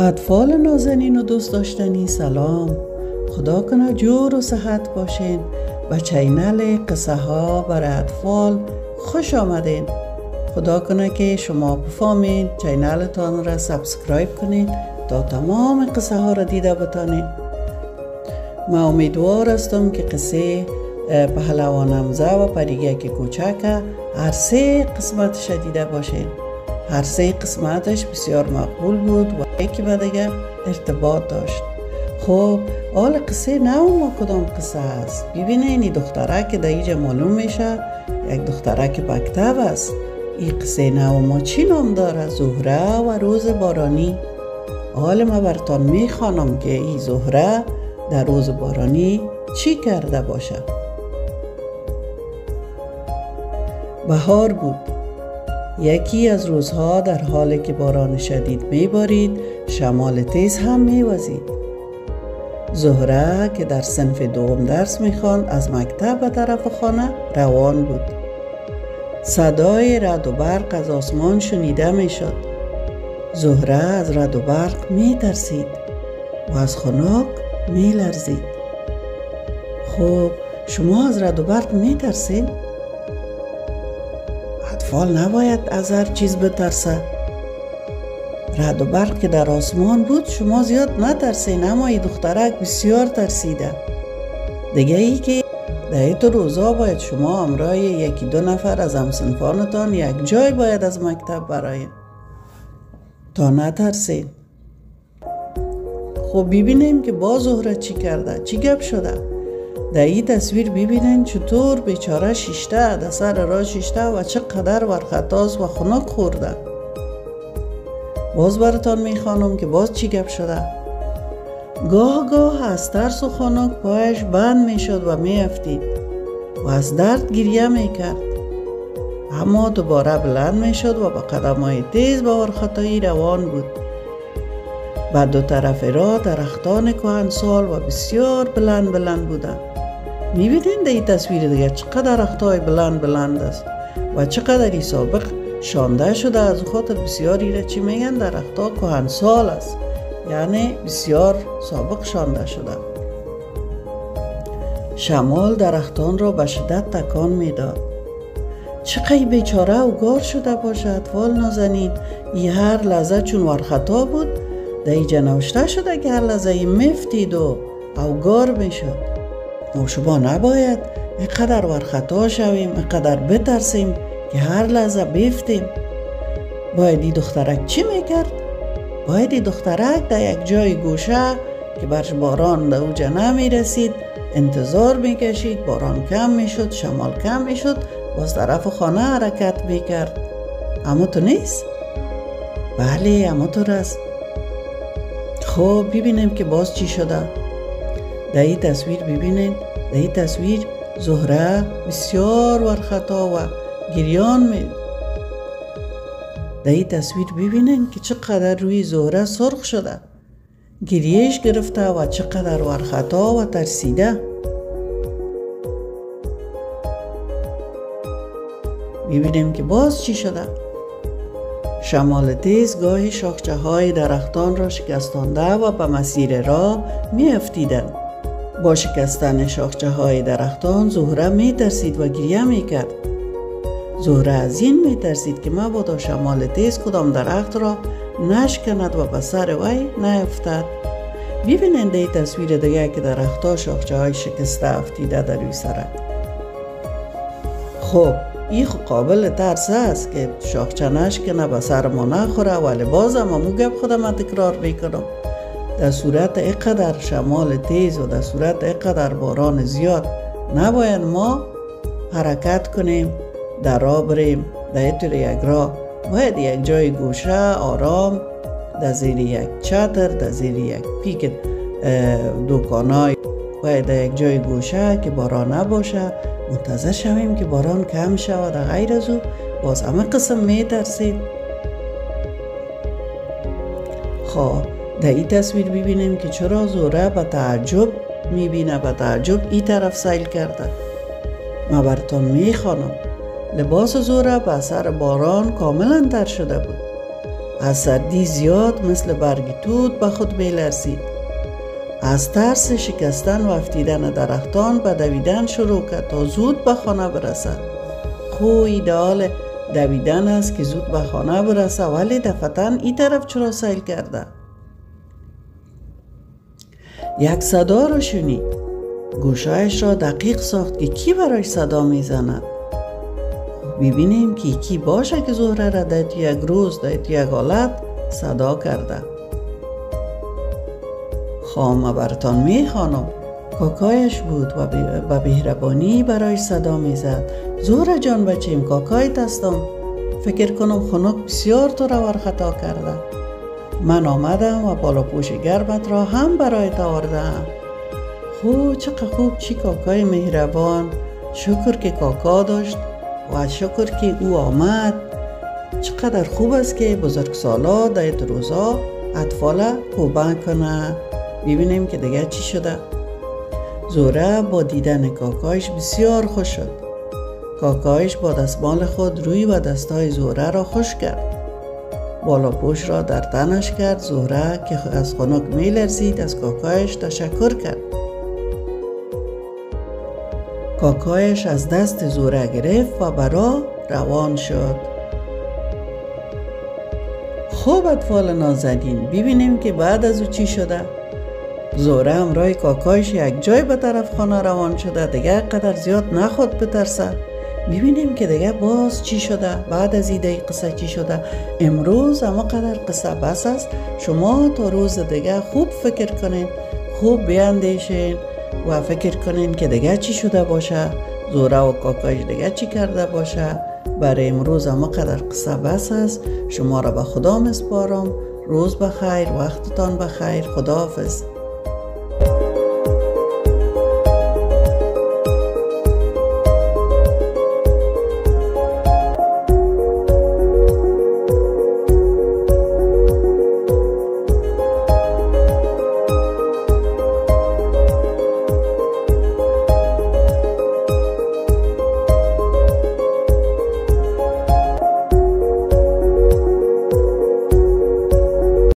اطفال نازنین و دوست داشتنی سلام. خدا کنه جور و صحت باشین. به چینل قصه ها برای اطفال خوش آمدین. خدا کنه که شما بفهمین چینلتان را سابسکرایب کنین تا تمام قصه ها را دیده بتانین. من امیدوار هستم که قصه پهلوان حمزه و پریگک کوچک هر سه قسمتش دیده باشین. هر سه قسمتش بسیار مقبول بود و یکی به دیگه ارتباط داشت. خب حال قصه نو ما کدام قصه است؟ ببینین این دختره که در اینجا معلوم میشه یک دختره که مکتب است. این قصه نو ما چی نام داره؟ زهره و روز بارانی. حال ما براتون میخوانم که این زهره در روز بارانی چی کرده باشه. بهار بود. یکی از روزها در حالی که باران شدید میبارید، شمال تیز هم میوزید. زهره که در صنف دوم درس میخواند از مکتب به طرف خانه روان بود. صدای رعد و برق از آسمان شنیده میشد. زهره از رعد و برق میترسید و از خنک میلرزید. خب شما از رعد و برق میترسید؟ اطفال نباید از هر چیز بترسه. رعد و برق که در آسمان بود شما زیاد نترسین، اما این دخترک بسیار ترسیده. دیگه ای که در این روزا باید شما همراه یکی دو نفر از همصنفانتان یک جای باید از مکتب براین تا نترسین. خب ببینیم که با زهره چی کرده، چی گپ شده. در این تصویر ببینین چطور بیچاره شیشته در سر راه شیشته و چقدر ورخطاست و خنک خورده. باز براتان میخوانم که باز چی گپ شده. گاه گاه از ترس و خنک پایش بند میشد و میافتید و از درد گریه میکرد، اما دوباره بلند میشد و با قدمهای تیز به ورخطایی روان بود. و دو طرف راه درختان کهنسال و بسیار بلند بودند. میبینین در این تصویر دیگه چقدر درختای بلند است و چقدر سابق شانده شده. از خاطر بسیاری را چی میگن؟ درختها کهنسال است، یعنی بسیار سابق شانده شده. شمال درختان را به شدت تکان میداد. چقدر بیچاره و گار شده باشه اطفال نازنین. این هر لحظه چون ورخطا بود در اینجا نوشته شده که هر لحظه میفتید و اوگار میشد. و شما نباید اینقدر ورخطا شویم، اینقدر بترسیم که هر لحظه بیفتیم. باید این دخترک چی میکرد؟ باید این دخترک در یک جای گوشه که برش باران در اوجا نمیرسید انتظار میکشید. باران کم میشد، شمال کم میشد، باز طرف خانه حرکت میکرد. اما تو نیست؟ بله اما تو است. خب ببینیم که باز چی شده. در این تصویر ببینید، در این تصویر زهره بسیار ورخطا و گریان می. در این تصویر ببینید که چقدر روی زهره سرخ شده، گریهش گرفته و چقدر ورخطا و ترسیده. ببینیم که باز چی شده. شمال تیز گاهی شاخچه های درختان را شکستانده و به مسیر راه می افتیدند. با شکستن شاخچه های درختان زهره می ترسید و گریه می کرد. زهره از این می ترسید که مبادا شمال تیز کدام درخت را نشکند و به سر وی نیفتد. ببینید در این تصویر دیگه که درختها شاخچه های شکسته افتیده در روی سرک. خب این قابل ترس است که شاخچه نشکنه به سر ما نخوره، ولی باز هم همون گپ خودم تکرار میکنم. در صورت اینقدر شمال تیز و در صورت اینقدر باران زیاد نباید ما حرکت کنیم، در راه بریم. در اینطور یک راه باید یک جای گوشه آرام در زیر یک چتر، در زیر یک پیک دکانای، باید در یک جای گوشه که باران نباشه منتظر شویم که باران کم شود. غیر از او باز همه قسم میترسید. خب در این تصویر ببینیم که چرا زهره به تعجب میبینه، به تعجب این طرف سیل کرده. من براتون میخوانم. لباس زهره به اثر باران کاملا تر شده بود. از سردی زیاد مثل برگ توت به خود میلرزید. از ترس شکستن و افتیدن درختان به دویدن شروع کرد تا زود به خانه برسد. ایدئال دویدن است که زود به خانه برسه، ولی دفتن این طرف چرا سیل کرده؟ یک صدا را شنید. گوشایش را دقیق ساخت که کی برایش صدا میزند. ببینیم که کی باشه که زهره را در یک روز در یک حالت صدا کرده. خامه برتان میخوانم. کاکایش بود و به مهربانی برایش صدا میزد. زهره جان بچیم، کاکایت هستم. فکر کنم خنک بسیار تو را ورخطا کرده. من آمدم و بالاپوش گرمت را هم برایت آوردم. چقدر خوب، چی کاکای مهربان. شکر که کاکا داشت و شکر که او آمد. چقدر خوب است که بزرگسالا در روزا اطفال کمک کنه. ببینیم که دیگه چی شده. زهره با دیدن کاکایش بسیار خوش شد. کاکایش با دستمال خود روی و دستای زهره را خوش کرد. بالاپوش را در تنش کرد. زهره که از خنک میلرزید از کاکایش تشکر کرد. کاکایش از دست زهره گرفت و برا روان شد. خوب اطفال نازنین، ببینیم که بعد از او چی شده. زهره همراه کاکایش یک جای به طرف خانه روان شده. دیگه قدر زیاد نخود بترسه. ببینیم که دیگه باز چی شده. بعد از ایده قصه چی شده. امروز اما قدر قصه بس است. شما تا روز دیگه خوب فکر کنین، خوب بیاندیشین و فکر کنین که دیگه چی شده باشه. زهره و کاکایش دیگه چی کرده باشه. برای امروز اما قدر قصه بس است. شما را به خدا مسپارم. روز بخیر، وقتتان بخیر. خداحافظ.